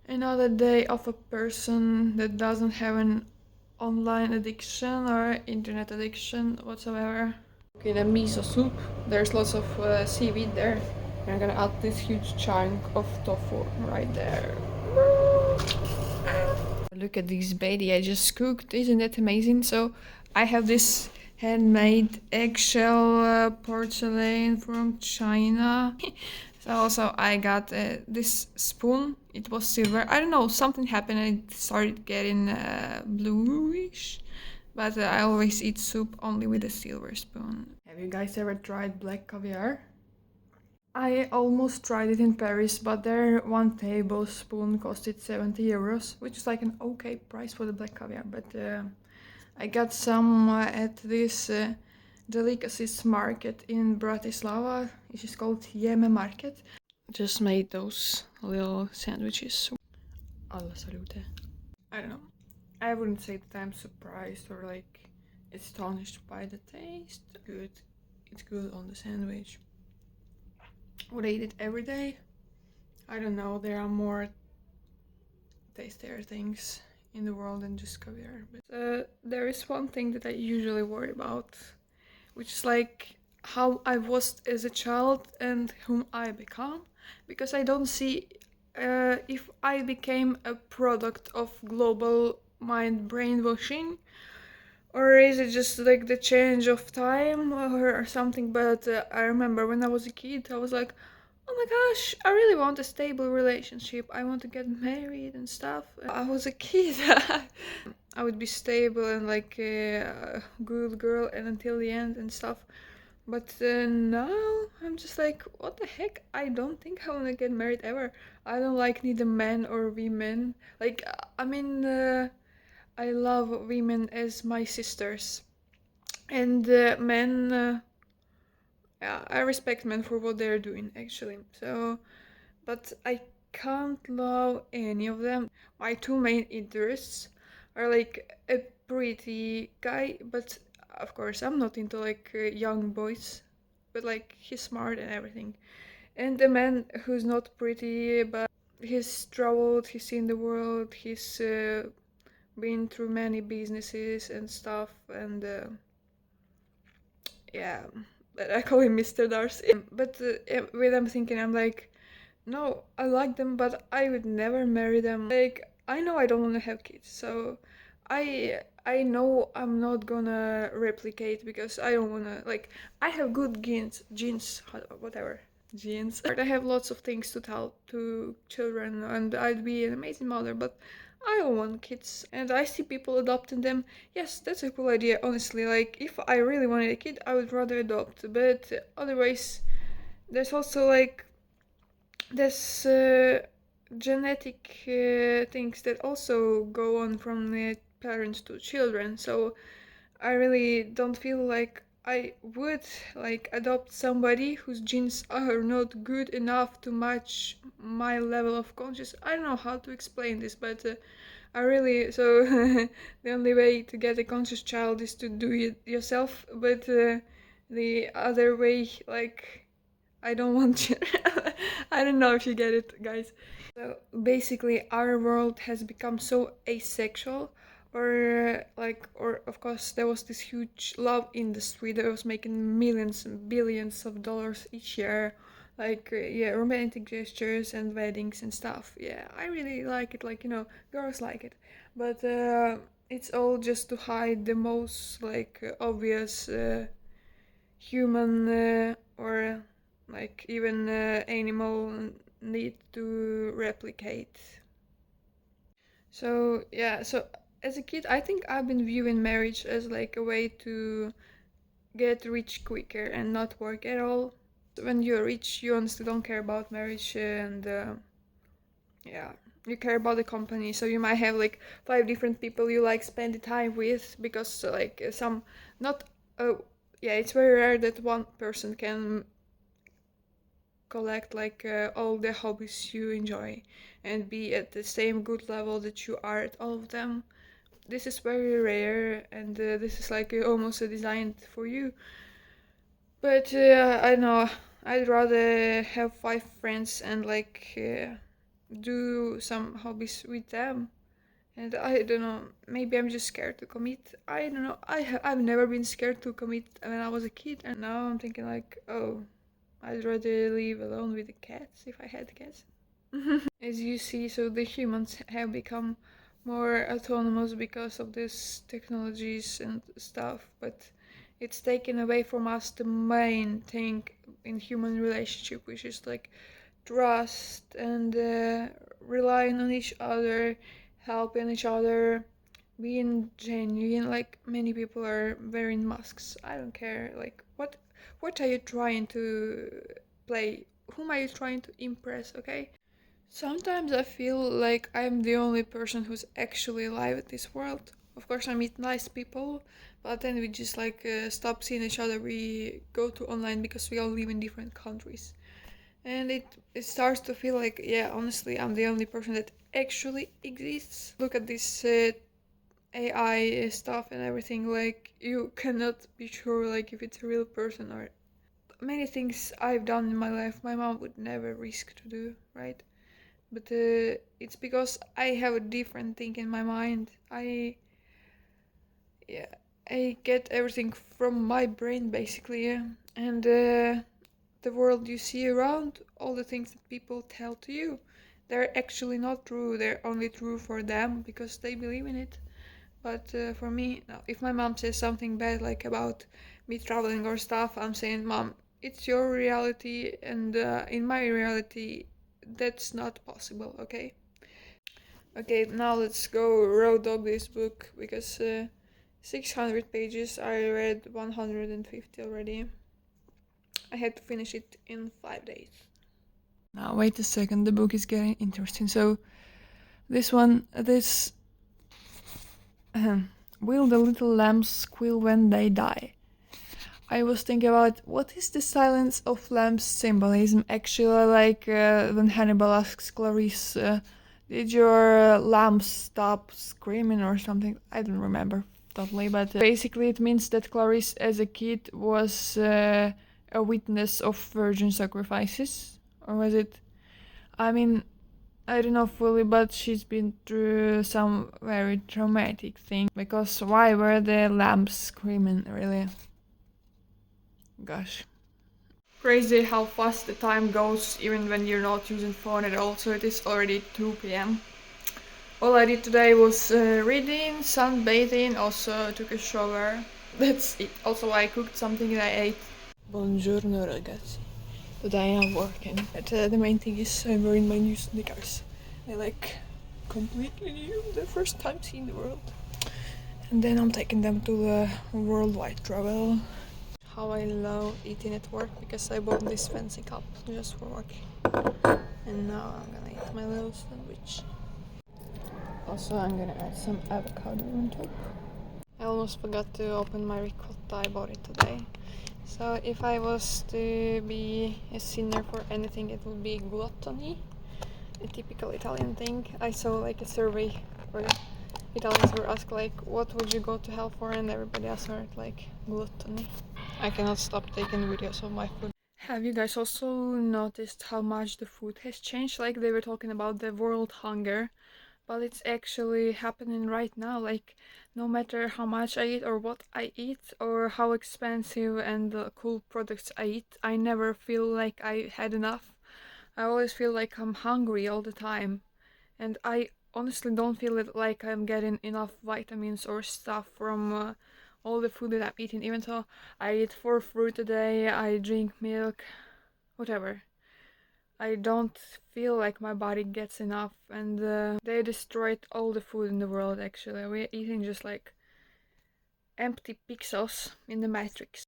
Another day of a person that doesn't have an online addiction or internet addiction whatsoever. Okay, the miso soup. There's lots of seaweed there. And I'm gonna add this huge chunk of tofu right there. Look at this baby I just cooked. Isn't that amazing? So I have this handmade eggshell porcelain from China. So also I got this spoon. It was silver. I don't know, something happened and it started getting bluish. But I always eat soup only with a silver spoon. Have you guys ever tried black caviar? I almost tried it in Paris, but there one tablespoon costed 70 euros, which is like an okay price for the black caviar. But I got some at this delicacies market in Bratislava. It is called Jeme Market. Just made those little sandwiches. Alla salute. I don't know. I wouldn't say that I'm surprised or like astonished by the taste. Good. It's good on the sandwich. Would I eat it every day? I don't know. There are more tastier things in the world than just caviar. But there is one thing that I usually worry about, which is like how I was as a child and whom I become, because I don't see if I became a product of global mind brainwashing, or is it just like the change of time or something. But I remember when I was a kid, I was like, oh my gosh, I really want a stable relationship. I want to get married and stuff. I was a kid. I would be stable and like a good girl and until the end and stuff. But now I'm just like, what the heck? I don't think I want to get married ever. I don't like neither men or women. Like, I mean, I love women as my sisters. And men, yeah, I respect men for what they're doing actually. So, but I can't love any of them. My two main interests are like a pretty guy, but of course I'm not into like young boys, but like he's smart and everything. And a man who's not pretty, but he's traveled, he's seen the world, he's been through many businesses and stuff, and yeah, but I call him Mr. Darcy. But when I'm thinking, I'm like, no, I like them, but I would never marry them. Like, I know I don't want to have kids, so I know I'm not gonna replicate because I don't wanna like I have good genes, whatever genes. I have lots of things to tell to children, and I'd be an amazing mother, but I don't want kids, and I see people adopting them. Yes, that's a cool idea, honestly. Like, if I really wanted a kid, I would rather adopt, but otherwise, there's also like there's genetic things that also go on from the parents to children. So I really don't feel like I would like adopt somebody whose genes are not good enough to match my level of conscious. I don't know how to explain this, but I really so the only way to get a conscious child is to do it yourself. But the other way, like I don't want children. I don't know if you get it, guys. So basically, our world has become so asexual, or like, or of course, there was this huge love industry that was making millions and billions of dollars each year, like yeah, romantic gestures and weddings and stuff. Yeah, I really like it. Like girls like it, but it's all just to hide the most like obvious human or like even animal need to replicate. So yeah, so as a kid I think I've been viewing marriage as like a way to get rich quicker and not work at all. When you're rich you honestly don't care about marriage, and yeah, you care about the company, so you might have like 5 different people you like spend the time with because like some not yeah, it's very rare that one person can collect like all the hobbies you enjoy and be at the same good level that you are at all of them. This is very rare, and this is like almost designed for you. But I don't know, I'd rather have 5 friends and like do some hobbies with them. And I don't know, maybe I'm just scared to commit. I don't know. I've never been scared to commit when I was a kid, and now I'm thinking like, oh, I'd rather live alone with the cats if I had cats. As you see, so the humans have become more autonomous because of these technologies and stuff, but it's taken away from us the main thing in human relationship, which is like trust and relying on each other, helping each other, being genuine. Like many people are wearing masks. I don't care. Like what are you trying to play? Whom are you trying to impress? Okay. Sometimes I feel like I'm the only person who's actually alive at this world. Of course, I meet nice people, but then we just like stop seeing each other. We go to online because we all live in different countries, and it starts to feel like, yeah, honestly, I'm the only person that actually exists. Look at this AI stuff and everything. Like you cannot be sure like if it's a real person or many things I've done in my life. My mom would never risk to do, right? But it's because I have a different thing in my mind. Yeah, I get everything from my brain basically, yeah. And the world you see around, all the things that people tell to you, they're actually not true. They're only true for them because they believe in it. But for me, no, if my mom says something bad like about me traveling or stuff, I'm saying, Mom, it's your reality, and in my reality, that's not possible, okay? Okay, now let's go road dog this book because 600 pages, I read 150 already. I had to finish it in 5 days. Now, wait a second, the book is getting interesting. So, this will the little lambs squeal when they die? I was thinking about what is the silence of lambs symbolism actually, like when Hannibal asks Clarice, did your lambs stop screaming or something? I don't remember totally, but basically it means that Clarice as a kid was a witness of virgin sacrifices, or was it? I mean, I don't know fully, but she's been through some very traumatic thing. Because why were the lambs screaming, really? Gosh. Crazy how fast the time goes even when you're not using phone at all, so it is already 2 p.m. All I did today was reading, sunbathing, also took a shower. That's it. Also I cooked something and I ate. Buongiorno ragazzi. Today I'm working, but the main thing is I'm wearing my new sneakers. I like completely new, the first time seeing the world. And then I'm taking them to the worldwide travel. How I love eating at work because I bought this fancy cup just for work. And now I'm gonna eat my little sandwich. Also, I'm gonna add some avocado on top. I almost forgot to open my ricotta, I bought it today. So if I was to be a sinner for anything, it would be gluttony. A typical Italian thing. I saw like a survey where Italians were asked like, what would you go to hell for? And everybody answered like gluttony. I cannot stop taking videos of my food. Have you guys also noticed how much the food has changed? Like they were talking about the world hunger, but it's actually happening right now. Like no matter how much I eat or what I eat or how expensive and cool products I eat, I never feel like I had enough. I always feel like I'm hungry all the time, and I honestly don't feel it like I'm getting enough vitamins or stuff from all the food that I'm eating. Even though I eat 4 fruit a day, I drink milk, whatever. I don't feel like my body gets enough, and they destroyed all the food in the world. Actually, we're eating just like empty pixels in the matrix.